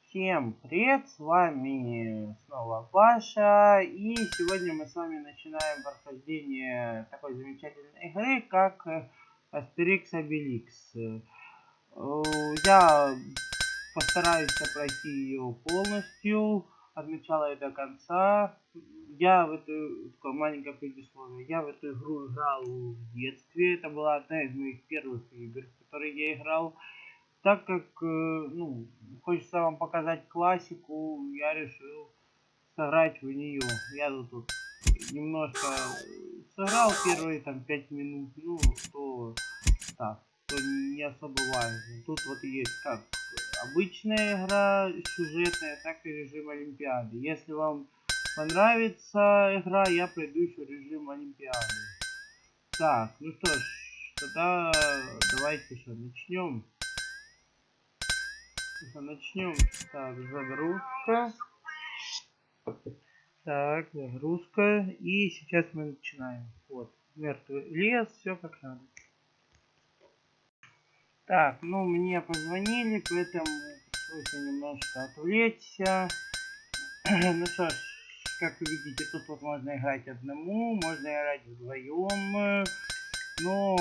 Всем привет, с вами снова Паша, и сегодня мы с вами начинаем прохождение такой замечательной игры, как астерикс обеликс. Я постараюсь пройти ее полностью, от начала и до конца. Такое маленькое предисловие, я в эту игру играл в детстве, это была одна из моих первых игр, в которые я играл. Так как, хочется вам показать классику, я решил сыграть в нее. Я тут немножко сыграл первые 5 минут, то не особо важно. Тут вот есть как обычная игра сюжетная, так и режим Олимпиады. Если вам понравится игра, я пройду еще режим Олимпиады. Так, ну что ж, тогда давайте еще начнем. Начнем. Так, загрузка. Так, загрузка. И сейчас мы начинаем. Вот, мертвый лес, все как надо. Так, мне позвонили, поэтому пришлось немножко отвлечься. Ну что ж, как вы видите, тут вот можно играть одному, можно играть вдвоем. Но,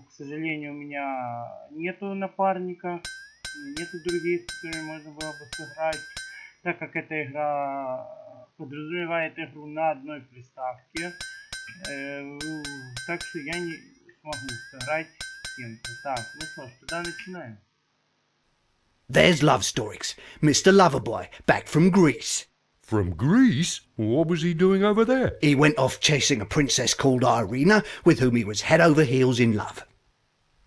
к сожалению, у меня нету напарника. Нету других, с которыми можно было бы сыграть, так как эта игра подразумевает игру на одной приставке, так что я не смогу сыграть с кем-то. Так, ну что ж, тогда начинаем. There's Love Storix, Mr. Loverboy, back from Greece. From Greece? What was he doing over there? He went off chasing a princess called Irina, with whom he was head over heels in love.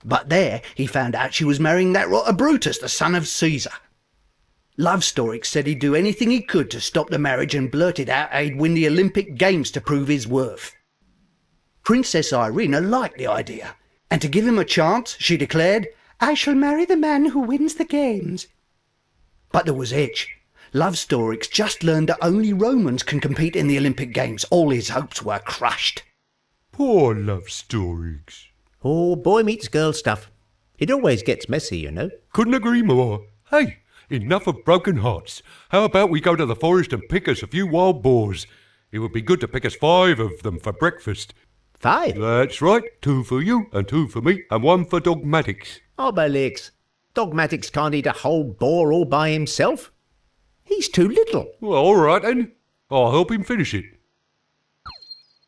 But there, he found out she was marrying that rotter Brutus, the son of Caesar. Love Storix said he'd do anything he could to stop the marriage and blurted out he'd win the Olympic Games to prove his worth. Princess Irina liked the idea, and to give him a chance, she declared, "I shall marry the man who wins the games." But there was hitch. Love Storix just learned that only Romans can compete in the Olympic Games. All his hopes were crushed. Poor Love Storix. Oh, boy meets girl stuff. It always gets messy, you know. Couldn't agree more. Hey, enough of broken hearts. How about we go to the forest and pick us a few wild boars? It would be good to pick us 5 of them for breakfast. 5? That's right. 2 for you and 2 for me and 1 for Dogmatics. Obelix. Dogmatics can't eat a whole boar all by himself. He's too little. Well, all right then. I'll help him finish it.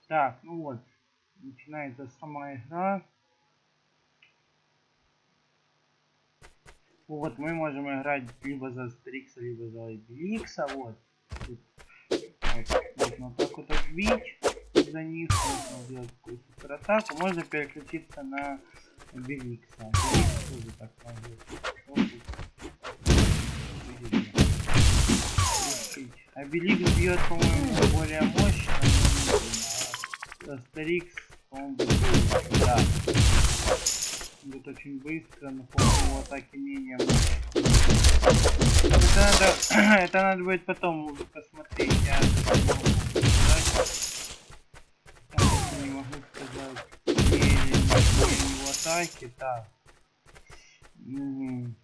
Так, вот, начинается сама игра. Вот, мы можем играть либо за астерикса, либо за обеликса. Вот. Тут, можно так вот отбить за них, можно сделать какую-то суператаку. Можно переключиться на обеликса. Обеликс тоже так можно. Обеликс бьет, по-моему, более мощно. Астерикс, по-моему, будет очень быстро, но по-моему атаки менее мощные. Это надо будет потом уже посмотреть. Я не могу сказать, его атаки. Так.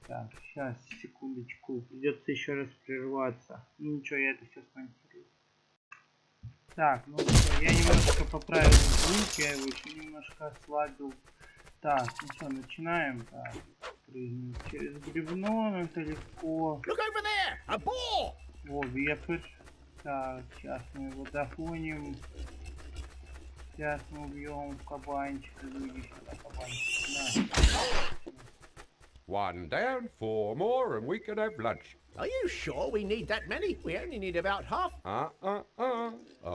Так, сейчас, секундочку. Придется еще раз прерваться. Ничего, я это все смонтирую. Так, я немножко поправил звук, я его еще немножко ослабил. Так, начинаем. Так, прыгнем через бревно, но это легко. О, вепрь. Так, сейчас мы его догоним. Сейчас мы убьем кабанчика. Люди сюда, кабанчик. На. 1 down, 4 more, and we can have lunch. Are you sure we need that many? We only need about half. A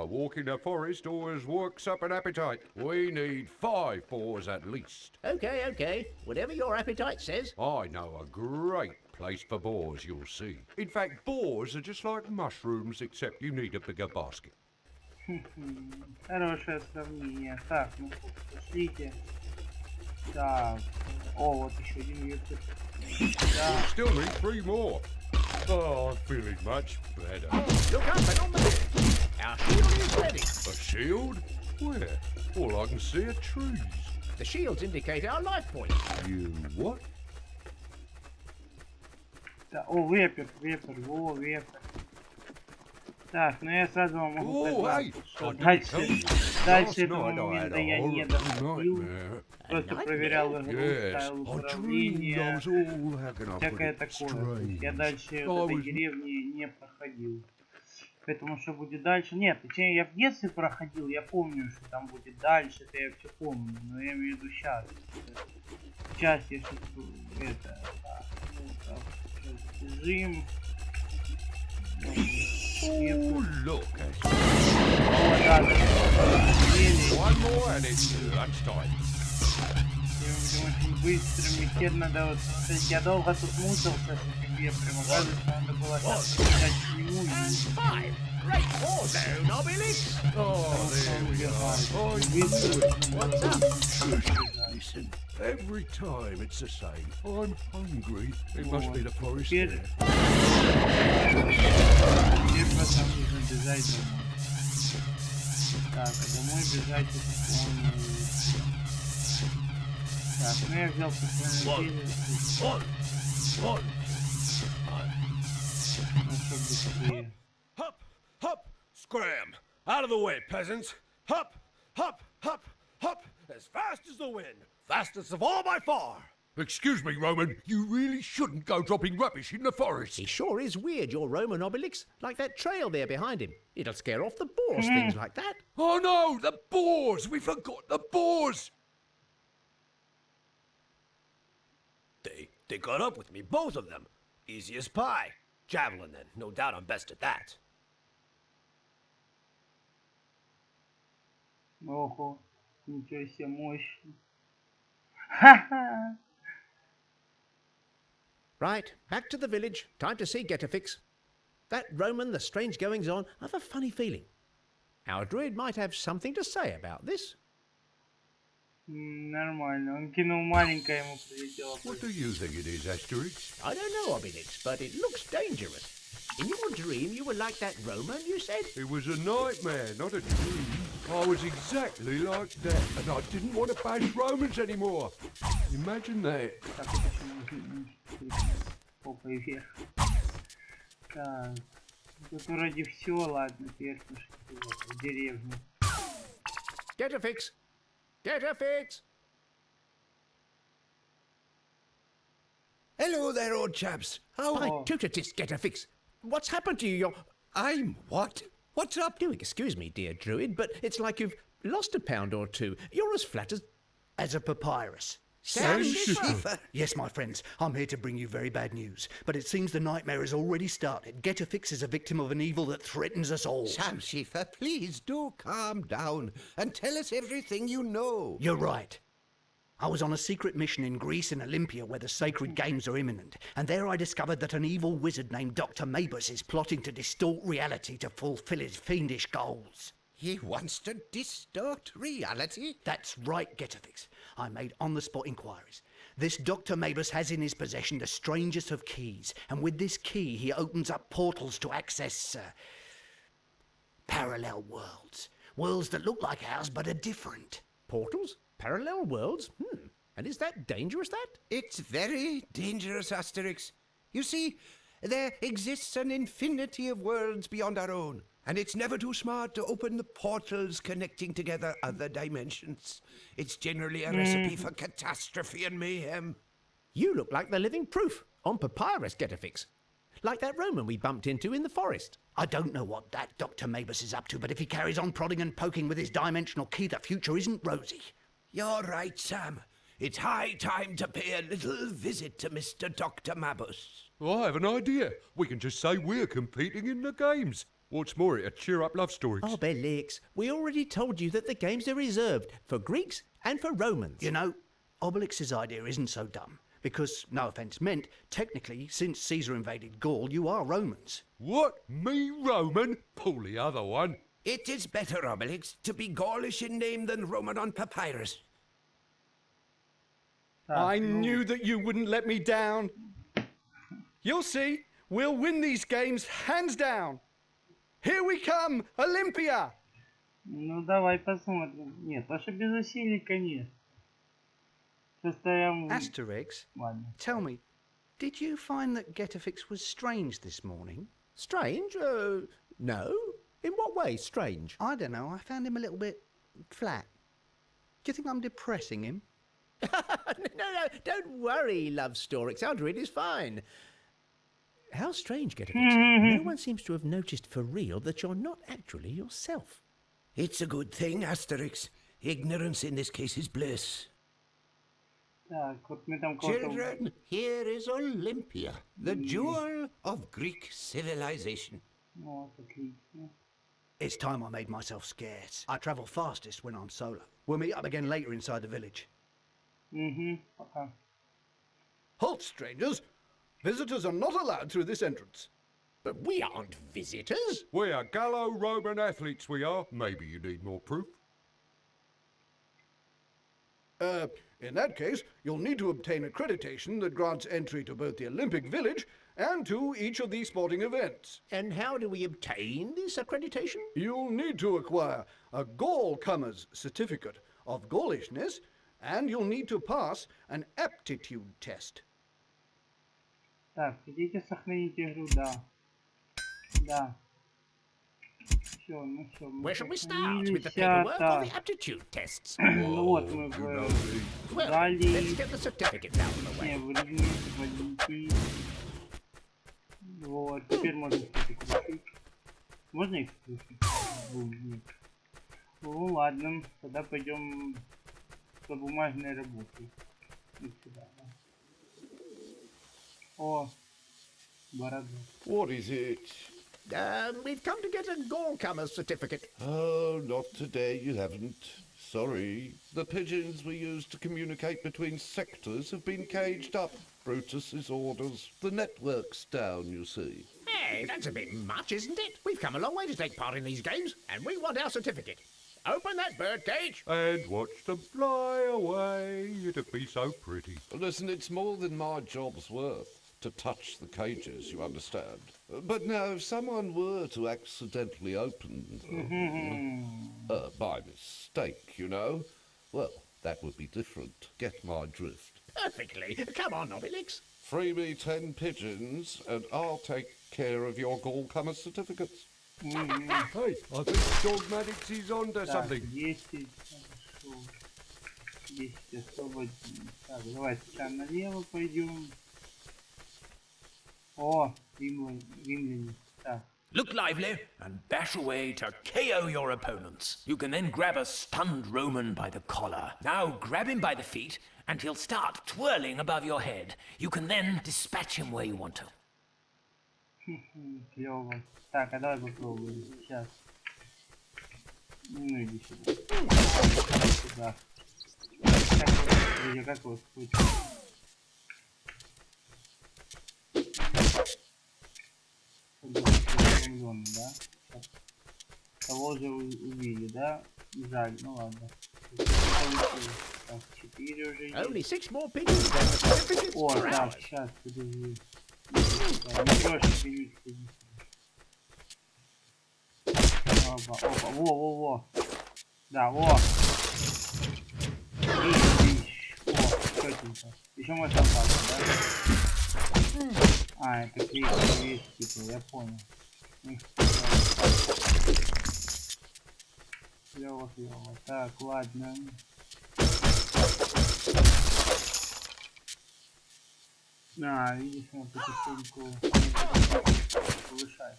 walk in the forest always works up an appetite. We need 5 boars at least. Okay. Whatever your appetite says. I know a great place for boars, you'll see. In fact, boars are just like mushrooms, except you need a bigger basket. Хорошее сравнение. Так, пошлите. Так. О, вот еще один вепрь. We still need 3 more. Oh, I'm feeling much better. Look up and on the left. Our shield is ready. A shield? Where? All I can see are trees. The shields indicate our life points. You what? Да, о, вепер, во, вепер. Так, ну я сразу вам могу сказать, что дальше этого момента я не доходил. Просто проверял игру, ставил управление, всякое такое. То есть я дальше вот этой деревни не проходил. Поэтому что будет дальше? Нет, точнее я в детстве проходил, я помню, что там будет дальше, это я все помню. Но я имею в виду сейчас. Сейчас я что-то это... Так, бежим. Oh, look. О, да, One more and it's lunchtime. Очень быстрыми. Теперь надо вот смотреть. Я долго тут мучился с этим вепрем. Оказывается, надо было сейчас бежать к нему и... Great war zone, obelix. What's up? Listen, every time it's the same. I'm hungry. It must be the forest Теперь... there. Теперь просто нужно бежать домой. Так, а домой бежать это он... Так, ну я взял сохранение. Ну, чтоб быстрее. Hup, hup, scram! Out of the way, peasants! Hup, hup, hup, hup! As fast as the wind! Fastest of all by far! Excuse me, Roman. You really shouldn't go dropping rubbish in the forest. He sure is weird, your Roman obelix. Like that trail there behind him. It'll scare off the boars, things like that. Oh no, the boars! We forgot the boars! They got up with me, both of them. Easy as pie. Javelin, then. No doubt I'm best at that. Ого, ничего себе мощно. Ха-ха! Right, back to the village. Time to see Getafix. That Roman, the strange goings-on, I've a funny feeling. Our druid might have something to say about this. Нормально, он кинул маленькое, ему прилетело. What do you think it is, Asterix? I don't know, Obelix, but it looks dangerous. In your dream, you were like that Roman, you said? It was a nightmare, not a dream. I was exactly like that, and I didn't want to bash Romans anymore. Imagine that. Так, это еще попой вверх. Так, тут вроде все, ладно, теперь в деревню. Getafix! Getafix! Hello there, old chaps. How... By Tutatis, Getafix! What's happened to you? You're... I'm what? What's up? Do excuse me, dear druid, but it's like you've lost a pound or two. You're as flat As a papyrus. Sam Schiffer. Yes, my friends, I'm here to bring you very bad news. But it seems the nightmare has already started. Getafix is a victim of an evil that threatens us all. Sam Schiffer, please do calm down and tell us everything you know. You're right. I was on a secret mission in Greece and Olympia where the sacred games are imminent, and there I discovered that an evil wizard named Dr. Mabus is plotting to distort reality to fulfill his fiendish goals. He wants to distort reality? That's right, Getafix. I made on-the-spot inquiries. This Dr. Mabus has in his possession the strangest of keys, and with this key he opens up portals to access parallel worlds. Worlds that look like ours but are different. portals? Parallel worlds? And is that dangerous, that? It's very dangerous, Asterix. You see, there exists an infinity of worlds beyond our own, and it's never too smart to open the portals connecting together other dimensions. It's generally a recipe for catastrophe and mayhem. You look like the living proof on papyrus, Getafix. Like that Roman we bumped into in the forest. I don't know what that Dr. Mabus is up to, but if he carries on prodding and poking with his dimensional key, the future isn't rosy. You're right, Sam. It's high time to pay a little visit to Mr. Dr. Mabus. I have an idea. We can just say we're competing in the games. What's more, it'll cheer up love stories. Obelix, we already told you that the games are reserved for Greeks and for Romans. You know, Obelix's idea isn't so dumb. Because, no offence meant, technically, since Caesar invaded Gaul, you are Romans. What? Me, Roman? Pull the other one. It is better, Obelix, to be Gaulish in name than Roman on papyrus. I knew that you wouldn't let me down. You'll see, we'll win these games hands down. Here we come, Olympia! Ну, давай посмотрим. Нет, Паша без усилий, конечно. Просто я... Asterix, Ладно. tell me, Did you find that Getafix was strange this morning? Strange? No. In what way strange? I don't know. I found him a little bit flat. Do you think I'm depressing him? No, don't worry, Love Storix. Our druid is fine. How strange, Getafix. No one seems to have noticed for real that you're not actually yourself. It's a good thing, Asterix. Ignorance in this case is bliss. Так, вот мы там кого-то... Children, here is Olympia, the jewel of Greek civilization. Вот, отлично. It's time I made myself scarce. I travel fastest when I'm solo. We'll meet up again later inside the village. Пока. Halt, strangers! Visitors are not allowed through this entrance. But we aren't visitors. We are Gallo-Roman athletes, we are. Maybe you need more proof. In that case, you'll need to obtain accreditation that grants entry to both the Olympic Village and to each of these sporting events. And how do we obtain this accreditation? You'll need to acquire a Gall-Comer's certificate of Gaulishness, and you'll need to pass an aptitude test. Так, хотите сохранить игру? Да. Да. Все, ну все. Where shall we start? With the paperwork or the aptitude tests? Ну вот мы в Well, let's Галлии, get the certificates out of the way. в Риме, в Олимпии. Вот, теперь можно их крутить. Можно их крутить? Нет. Ну ладно, тогда пойдем по бумажной работе. Вот сюда, да. О, борода. What is it? We've come to get a Gall-Comer's certificate. Oh, not today, you haven't. Sorry. The pigeons we use to communicate between sectors have been caged up. Brutus's orders. The network's down, you see. Hey, that's a bit much, isn't it? We've come a long way to take part in these games, and we want our certificate. Open that bird cage. And watch them fly away. It'd be so pretty. Listen, it's more than my job's worth to touch the cages, you understand. But now, if someone were to accidentally open them, by mistake, you know, well, that would be different. Get my drift. Perfectly. Come on, Obelix. Free me 10 pigeons, and I'll take care of your Gall-Comer certificates. Hey, I think Dogmatics is onto Так, something. 10, хорошо. 10 освободим. Так, давайте сюда налево пойдем. О, римляне. Так. Look lively and bash away to KO your opponents. You can then grab a stunned Roman by the collar. Now grab him by the feet and he'll start twirling above your head. You can then dispatch him where you want to. Клево. Так, а давай попробуем. Сейчас. Ну иди сюда. Сюда. Как вот случай. Да? Того же увидели, да? Жаль, ну ладно. Так, 4 уже есть. Only 6 more pigeons and the certificate's О, for так, ours. сейчас, подожди. Ничего себе, Опа, во. Да, во. О, чётенько. Еще можно остаться, да? А, это клейкая вещь, типа, я понял. Клево. Так, ладно. Видишь, он потихоньку повышает.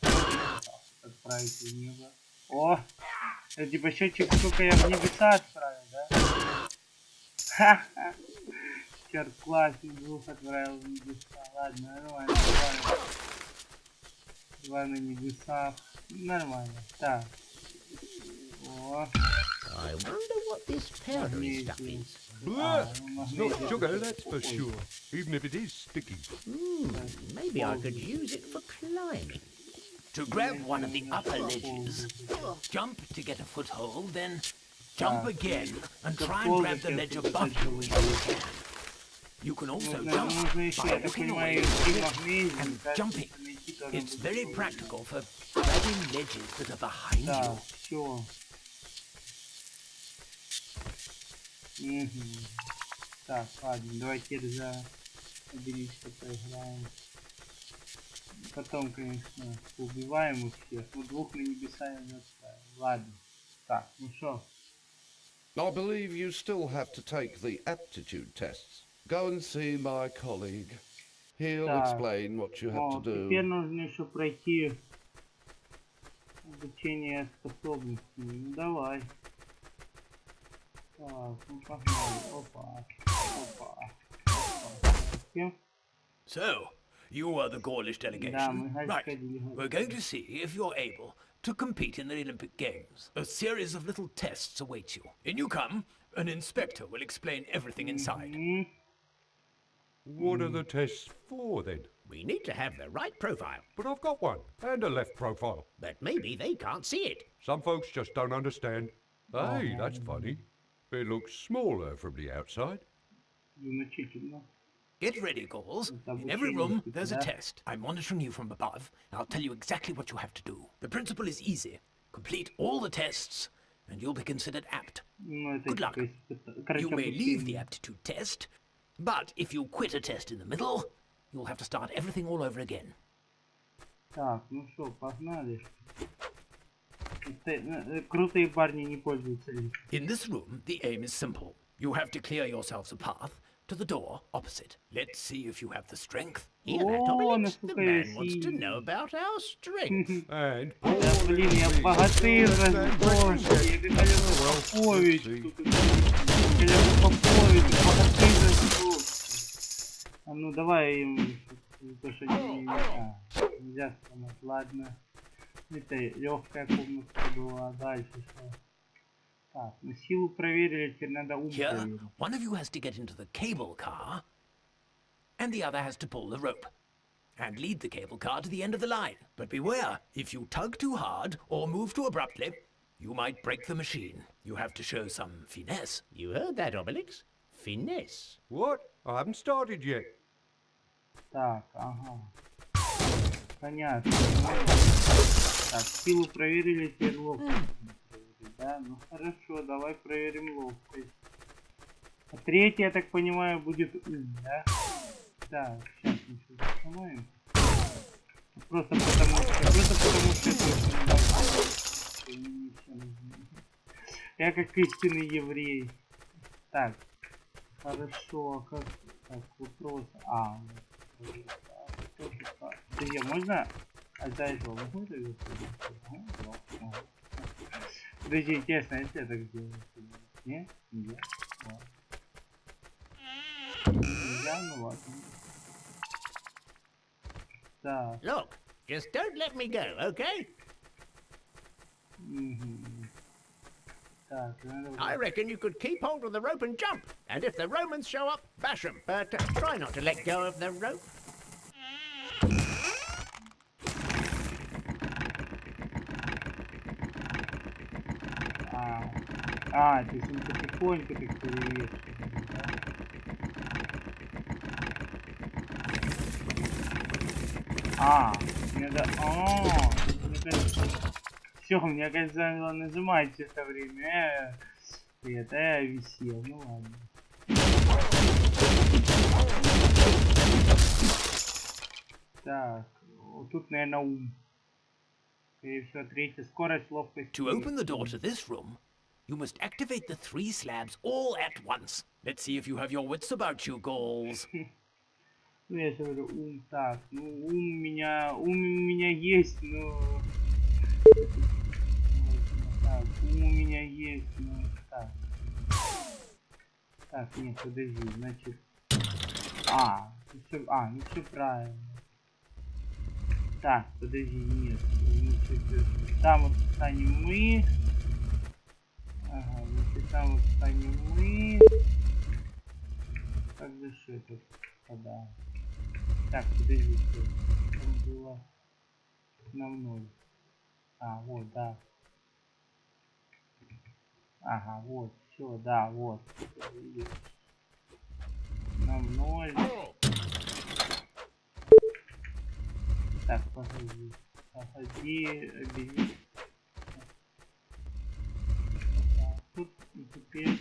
Отправить в небо. О! Это типа счетчик, сколько я в небеса отправил, да? Ха-ха! Черт, классик, двух отправил в небеса. Ладно, нормально. Два на небесах. Nормально. Так. О. I wonder what this powdery stuff is. Blah! It's not sugar, that's for sure. Even if it is sticky. Maybe I could use it for climbing. To grab one of the upper ledges, jump to get a foothold, then jump again and try and grab the ledge above you if you can. You can also jump by looking away and jumping. It's very practical for grabbing ledges that are behind Так, you. все. Так, ладно, давай теперь за обеликса поиграем. Потом, конечно, убиваем их всех. Ну, двух на небеса я не отправил. Ладно. Так, ну что? I believe you still have to take the aptitude tests. Go and see my colleague. He'll explain what you have to do. Теперь нужно еще пройти обучение способностей. Ну, давай. Так, ну погнали. Опа. Опа. Опа. So, you are the Gaulish delegation. Right. We're going to see if you're able to compete in the Olympic Games. A series of little tests awaits you. In you come, an inspector will explain everything inside. What are the tests for, then? We need to have the right profile. But I've got one, and a left profile. But maybe they can't see it. Some folks just don't understand. Hey, that's funny. It looks smaller from the outside. Get ready, Gauls. In every room, there's a test. I'm monitoring you from above, and I'll tell you exactly what you have to do. The principle is easy. Complete all the tests, and you'll be considered apt. Good luck. You may leave the aptitude test, but if you quit a test in the middle, you'll have to start everything all over again. Так, ну что, погнали. Крутые парни не пользуются этим. In this room, the aim is simple. You have to clear yourselves a path to the door opposite. Let's see if you have the strength. Hear that, Obelix? The man wants to know about our strength. And Да, блин, я богатырь, разборчивый. Я как Попович. Я Попович, богатырь, разборчивый. А ну давай им, то что нельзя сломать. Ладно. Это легкая комната была. Дальше что? Так, ну силу проверили, теперь надо ум проверить. One of you has to get into the cable car, and the other has to pull the rope, and lead the cable car to the end of the line. But beware, if you tug too hard or move too abruptly, you might break the machine. You have to show some finesse. You heard that, Obelix? Finesse. what? I haven't started yet. Так, ага. Понятно. Так, силу проверили, теперь ловкость. Да, ну хорошо, давай проверим ловкость. А третий, я так понимаю, будет ум, да? Так, сейчас ничего установим. Просто потому что это я как истинный еврей. Так, хорошо, как так, вопрос. Друзья, можно отдать его? Могу это сделать? Подожди, интересно, если я так сделаю? Нет? Нет? Ладно. Нельзя? Ну ладно. Так. Look, just don't let me go, okay? Так, надо... I reckon you could keep hold of the rope and jump. And if the Romans show up, bash them. But try not to let go of the rope. То есть он потихоньку так перевешивает, да? Мне кажется... Все, мне кажется, заняло нажимать все это время. Это я висел, ну ладно. Так, вот тут, наверное, ум. Скорее всего, третья скорость, ловкость. To open the door to this room, you must activate the 3 slabs all at once. Let's see if you have your wits about you, Gauls. Ну, я же говорю, ум так. Ну, ум у меня есть, но... Так, ум у меня есть, но... Так. Так, нет, подожди, значит... ну все правильно. Так, подожди, нет. Там вот станем мы. Ага, значит, там вот станем мы. Как же что это? Да. Так, подожди, что там было на 0. Вот, да. Ага, вот, все, да, вот. На 0. Так, погоди. Обеликс. Тут и теперь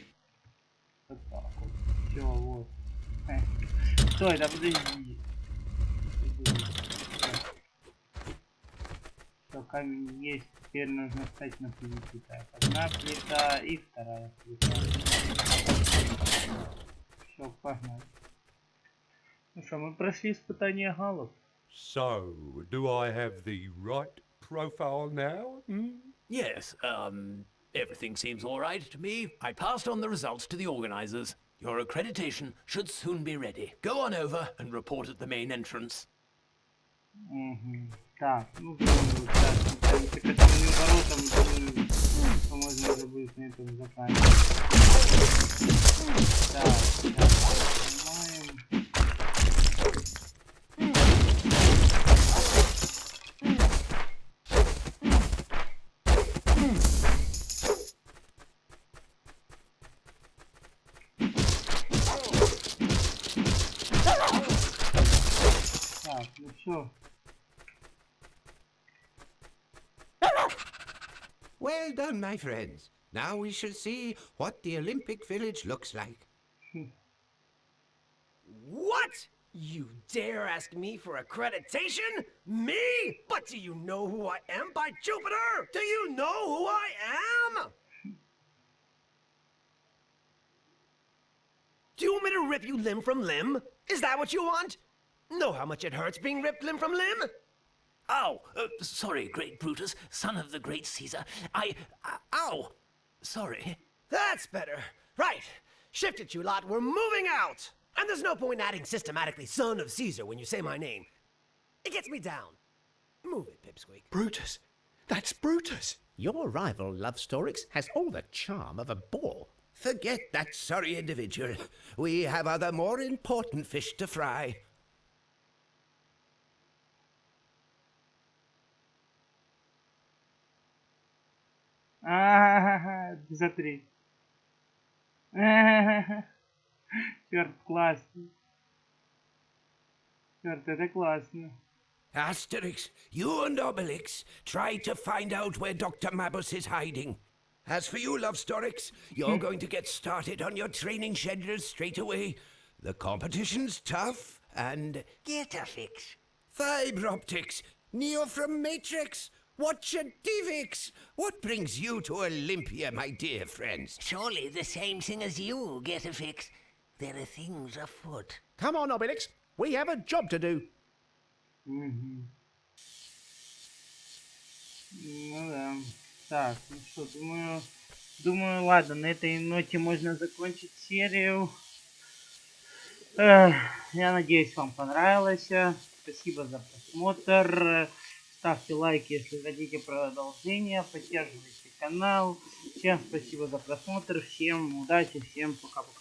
вот так вот. Все, вот. Стой, да подожди. Что камень есть, теперь нужно встать на плиту. Так, одна плита и вторая плита. Все, погнали. Ну что, мы прошли испытание галов. So, do I have the right profile now? Yes, everything seems all right to me. I passed on the results to the organizers. Your accreditation should soon be ready. Go on over and report at the main entrance. Угу. Так, ну думаю, так, к этим воротам, думаю, что можно уже будет на этом заканчивать. Так, сейчас снимаем. Так, ну все. Well done, my friends. Now we shall see what the Olympic Village looks like. What? You dare ask me for accreditation? Me? But do you know who I am, by Jupiter? Do you know who I am? Do you want me to rip you limb from limb? Is that what you want? Know how much it hurts being ripped limb from limb? Oh, sorry, great Brutus, son of the great Caesar. Ow! Sorry. That's better. Right. Shift it, you lot. We're moving out. And there's no point adding systematically son of Caesar when you say my name. It gets me down. Move it, Pipsqueak. Brutus! That's Brutus! Your rival, Lovestorix, has all the charm of a boar. Forget that sorry individual. We have other more important fish to fry. Смотри. Черт, классно. Черт, это классно. Asterix, you and Obelix try to find out where Dr. Mabus is hiding. As for you, Lovestorix, you're going to get started on your training schedule straight away. The competition's tough and... Get a fix. Fiber optics, Neo from Matrix, Watcher Divix. What brings you to Olympia, my dear friends? Surely the same thing as you, get a fix. There are things afoot. Come on, Obelix. We have a job to do. Угу. Ну да. Так, ну что, думаю, ладно, на этой ноте можно закончить серию. Я надеюсь, вам понравилось. Спасибо за просмотр. Ставьте лайки, если хотите продолжения. Поддерживайте канал. Всем спасибо за просмотр. Всем удачи, всем пока-пока.